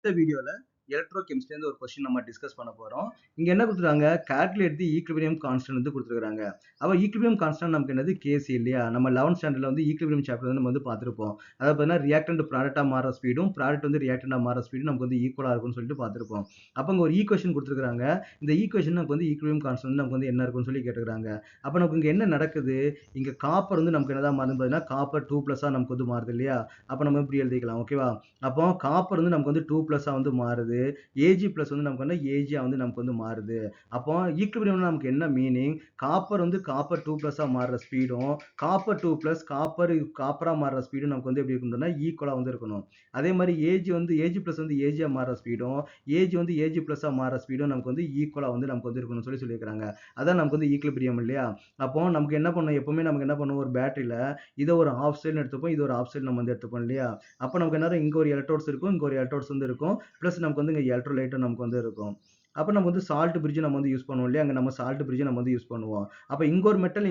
இந்த வீடியோல electro chemistry ஒரு கொஸ்டின் நம்ம டிஸ்கஸ் பண்ண போறோம். இங்க என்ன கொடுத்துருக்காங்க, கால்குலேட் தி ஈக்விலிபிரியம் கான்ஸ்டன்ட் வந்து கொடுத்துருக்காங்க. அப்ப ஈக்விலிபிரியம் கான்ஸ்டன்ட் நமக்கு என்னது கேசி இல்லையா? நம்ம 11th ஸ்டாண்டர்ட்ல வந்து ஈக்விலிபிரியம் சாப்டர் வந்து நம்ம வந்து பார்த்திருப்போம். அதாவது பார்த்தீங்கன்னா ரியாக்டன்ட் ப்ராடக்டா மாற ஸ்பீடும் ப்ராடக்ட் வந்து ரியாக்டன்டா மாற ஸ்பீடும் நமக்கு வந்து ஈக்குவலா இருக்கும்னு சொல்லிட்டு பார்த்திருப்போம். அப்ப இங்க ஒரு ஈக்குவேஷன் கொடுத்துருக்காங்க. இந்த ஈக்குவேஷன் நமக்கு வந்து ஈக்விலிபிரியம் கான்ஸ்டன்ட் நமக்கு வந்து என்ன இருக்கும்னு சொல்லி கேட்டுருக்காங்க. அப்ப நமக்கு இங்க என்ன நடக்குது? இங்க காப்பர் வந்து நமக்கு என்னதான் மாறுது பார்த்தீங்கன்னா காப்பர் 2+ நமக்கு வந்து மாறுது இல்லையா? அப்ப நம்ம இப்படி எழுதிக்கலாம். ஓகேவா? அப்போ காப்பர் வந்து நமக்கு வந்து 2+ வந்து மாறுது. Ag+ வந்து நமக்கு வந்து Ag வந்து நமக்கு வந்து மாறுது. அப்போ ஈக்விலிபிரியம் நமக்கு என்ன மீனிங்? காப்பர் வந்து காப்பர் 2+ மாறுற ஸ்பீடும் காப்பர் 2+ காப்பரா மாறுற ஸ்பீடும் நமக்கு வந்து எப்படி இருக்கும்னா ஈக்குவலா வந்து இருக்கணும். அதே மாதிரி Ag வந்து Ag+ வந்து Ag மாறுற ஸ்பீடும் Ag வந்து Ag+ மாறுற ஸ்பீடும் நமக்கு வந்து ஈக்குவலா வந்து நமக்கு வந்து இருக்கணும்னு சொல்லியிருக்காங்க. அதான் நமக்கு வந்து ஈக்விலிபிரியம் இல்லையா? அப்போ நமக்கு என்ன பண்ணணும், எப்பவுமே நமக்கு என்ன பண்ணுவோம், ஒரு பேட்டரியில இதை ஒரு ஆஃப் சைடு எடுத்துப்போம், இது ஒரு ஆஃப் சைடு நம்ம வந்து எடுத்துப்போம் இல்லையா? அப்போ நமக்கு என்ன, இங்க ஒரு எலக்ட்ரோட்ஸ் இருக்கும், இங்க ஒரு எலக்ட்ரோட்ஸ் வந்து இருக்கும், பிளஸ் நமக்கு வந்து இங்க எலக்ட்ரோலைட்டும் நமக்கு வந்து இருக்கும். அப்போ நம்ம வந்து சால்ட் பிரிட்ஜ் நம்ம வந்து யூஸ் பண்ணுவோம் இல்லையா? அங்க நம்ம சால்ட் பிரிட்ஜ் நம்ம வந்து யூஸ் பண்ணுவோம். அப்போ இங்க ஒரு மெட்டல்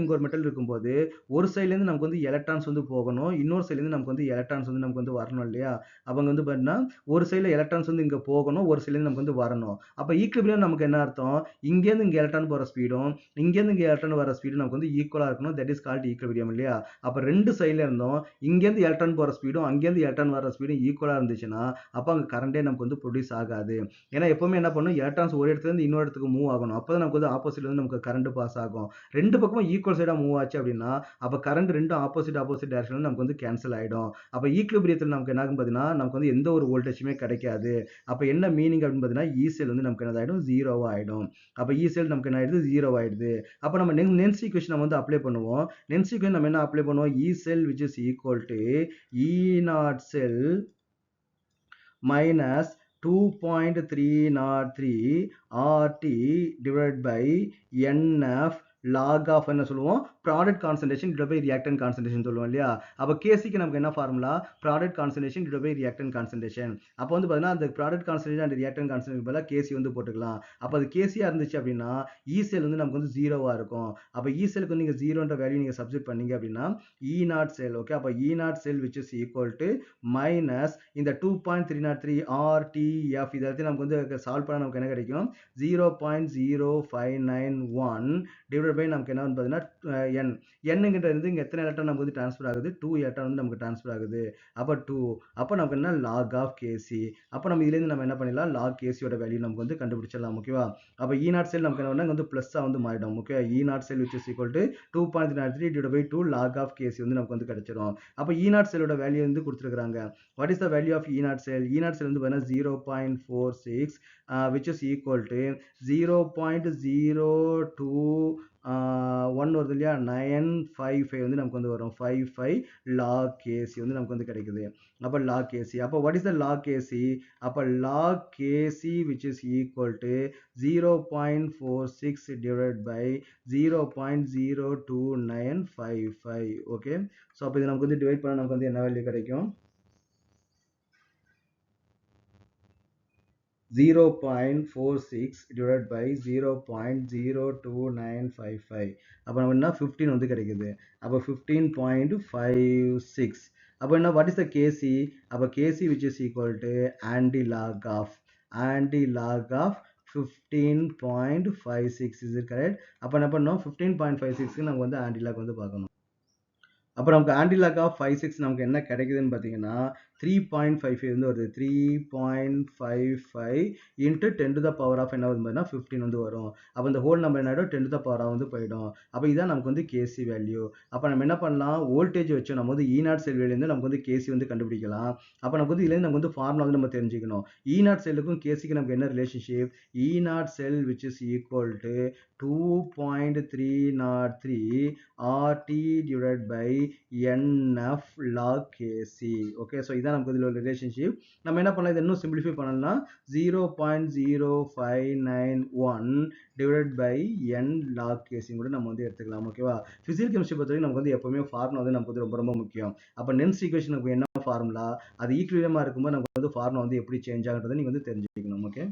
இருக்கும்போது ஒரு சைடுல இருந்து நமக்கு வந்து எலக்ட்ரான்ஸ் வந்து போகணும், இன்னொரு சைடுல இருந்து நமக்கு வந்து எலக்ட்ரான்ஸ் வந்து நமக்கு வந்து வரணும் இல்லையா? அப்ப அங்க வந்து பாத்தீங்கன்னா ஒரு சைடுல எலக்ட்ரான்ஸ் வந்து இங்க போகணும், ஒரு சைடுல இருந்து நமக்கு வந்து வரணும். அப்ப ஈக்விலிபிரியம் நமக்கு என்ன அர்த்தம்? இங்க இருந்து இங்க எலக்ட்ரான் போற ஸ்பீடும் இங்க இருந்து இங்க எலக்ட்ரான் வர ஸ்பீடும் நமக்கு வந்து ஈக்குவலா இருக்கணும். தட் இஸ் கால்ட் ஈக்விலிபிரியம் இல்லையா? அப்ப ரெண்டு சைடுல இருந்தும் இங்க இருந்து எலக்ட்ரான் போற ஸ்பீடும் அங்க இருந்து எலக்ட்ரான் வர ஸ்பீடும் ஈக்குவலா இருந்துச்சுன்னா அப்ப அங்க கரண்டே நமக்கு வந்து ப்ரொடியூஸ் ஆகாது. ஏன்னா எப்பவுமே என்ன பண்ணும், எலக்ட்ரான்ஸ் ஒரு இடத்துல இருந்து இன்னொரு இடத்துக்கு மூவ் ஆகணும். அப்பதான் நமக்கு வந்து ஆப்போசிட்ல வந்து நமக்கு கரண்ட் பாஸ் ஆகும். ரெண்டு பக்கமும் ஈக்குவல் சைடா மூவ் ஆச்சு அப்படின்னா அப்ப கரண்ட் ரெண்டும் ஆப்போசிட் டைரக்ஷன்ல நமக்கு வந்து கேன்சல் ஆயிடும். அப்ப ஈக்விலிபிரியத்தில் நமக்கு என்ன ஆகும் பாத்தீங்கன்னா நமக்கு வந்து எந்த ஒரு வோல்டேஜுமே கிடைக்காது. அப்ப என்ன மீனிங் அப்படின்னு பாத்தீங்கன்னா ஈ செல் வந்து நமக்கு என்ன ஆயிடும், ஜீரோவா ஆயிடும். அப்ப ஈ செல் நமக்கு என்ன ஆயிடுது, ஜீரோ ஆயிடுது. அப்ப நம்ம நென்ஸ் ஈக்குவேஷன் நம்ம வந்து அப்ளை பண்ணுவோம். நென்ஸ் ஈக்குவேஷன் நம்ம என்ன அப்ளை பண்ணுவோம், ஈ செல் which is equal to E naught cell minus 2.303 RT divided by NF log of என்ன சொல்லுவோம், product concentration divide by reactant concentration சொல்லுவோம் இல்லையா? அப்ப கேசிக்கு நமக்கு என்ன formula, product concentration divide by reactant concentration. அப்ப வந்து பாத்தீங்கன்னா அந்த product concentration and reactant concentration பதிலா கேசி வந்து போட்டுக்கலாம். அப்ப அது கேசியா இருந்துச்சு அப்படின்னா ஈ செல் வந்து நமக்கு வந்து ஜீரோவா இருக்கும். அப்ப ஈ செல்லுக்கு வந்து நீங்க ஜீரோன்ற வேல்யூ நீங்க சப்ஸ்டிட் பண்ணீங்க அப்படின்னா ஈ நாட் செல், ஓகே, அப்ப E naught cell which is equal to minus இந்த 2.303 RTF இதை நமக்கு வந்து சால்வ் பண்ண நமக்கு என்ன கிடைக்கும், 0.0591 டிவைட் பை நமக்கு என்ன வந்து பார்த்தீங்கன்னா n. என்னங்கிட்ட இருந்து இங்க எத்தனை எலக்ட்ரான் நமக்கு வந்து ட்ரான்ஸ்ஃபர் ஆகுது, 2 எலக்ட்ரான் வந்து நமக்கு ட்ரான்ஸ்ஃபர் ஆகுது. அப்ப 2, அப்ப நமக்கு என்ன log of kc. அப்ப நம்ம இதுல இருந்து நம்ம என்ன பண்ணிடலாம், log kc யோட வேல்யூ நமக்கு வந்து கண்டுபிடிச்சிடலாம். ஓகேவா? அப்ப E நாட் செல் நமக்கு என்ன வந்து பிளஸ்ஸா வந்து மாறிடும். Okay, E naught cell which is equal to 2.3 divided by 2 log of kc வந்து நமக்கு வந்து கிடைச்சிடும். அப்ப E நாட் செல்லோட வேல்யூ வந்து கொடுத்துருக்காங்க. What is the value of E naught cell? E naught cell வந்து பார்த்தீங்கன்னா 0.46 which is equal to 0.02 1 வருது இல்லையா, 955 வந்து நமக்கு வந்து வரும். 55 log kc வந்து நமக்கு வந்து கிடைக்குது. அப்ப log kc, அப்ப what is the log kc? அப்ப log kc which is equal to 0.46 divided by 0.02955. Okay, so அப்போ இது நமக்கு வந்து டிவைட் பண்ண நமக்கு வந்து என்ன வேல்யூ கிடைக்கும், 0.46 divided by 0.02955. அப்போ நம்ம என்ன 15 வந்து கிடைக்குது. அப்போ 15.56. அப்போ என்ன, what is the kc? அப்போ kc which is equal to anti-log of 15.56. is it correct? அப்போ என்ன பண்ணோம், 15.56 நம்ம வந்து anti-log வந்து பார்க்கணும். அப்போ நமக்கு ஆன்டிலாக் ஆஃப் 56 நமக்கு என்ன கிடைக்குதுன்னு பார்த்தீங்கன்னா 3.55 வந்து வருது. 3.55 into 10 to the power of என்ன வந்து 15 வந்து வரும். அப்போ இந்த ஹோல் நம்பர் என்ன ஆகிடும், 10 to the power வந்து போயிடும். அப்போ இதான் நமக்கு வந்து கேசி வேல்யூ. அப்போ நம்ம என்ன பண்ணலாம், வோல்டேஜ் வச்சு நம்ம வந்து E0 செல் வேல்யூலேருந்து நமக்கு வந்து கேசி வந்து கண்டுபிடிக்கலாம். அப்போ நமக்கு வந்து இதுலேருந்து நமக்கு வந்து ஃபார்முலா வந்து நம்ம தெரிஞ்சுக்கணும். E0 செல்லுக்கும் கேசிக்கு நமக்கு என்ன relationship, E0 sell which is equal to 2.303 RT divided by NF log kc. Okay, so இதான் நமக்கு இதில் ரிலேஷன்ஷிப். நம்ம என்ன பண்ணலாம், இதை இன்னும் சிம்பிளிஃபை பண்ணலாம். 0.0591 divide by n log kc கூட நம்ம வந்து எடுத்துக்கலாம். ஓகேவா? பிசிக்கல் கெமிஸ்ட்ரி பொறுத்தவரைக்கும் நமக்கு வந்து எப்பவுமே ஃபார்முலா வந்து நமக்கு வந்து ரொம்ப ரொம்ப முக்கியம். அப்போ நென்ஸ் ஈக்குவேஷனுக்கு என்ன ஃபார்முலா, அது ஈக்குவலியமா இருக்கும்போது நமக்கு வந்து ஃபார்முலா வந்து எப்படி சேஞ்ச் ஆகுன்றதை நீங்க வந்து தெரிஞ்சுக்கணும். ஓகே.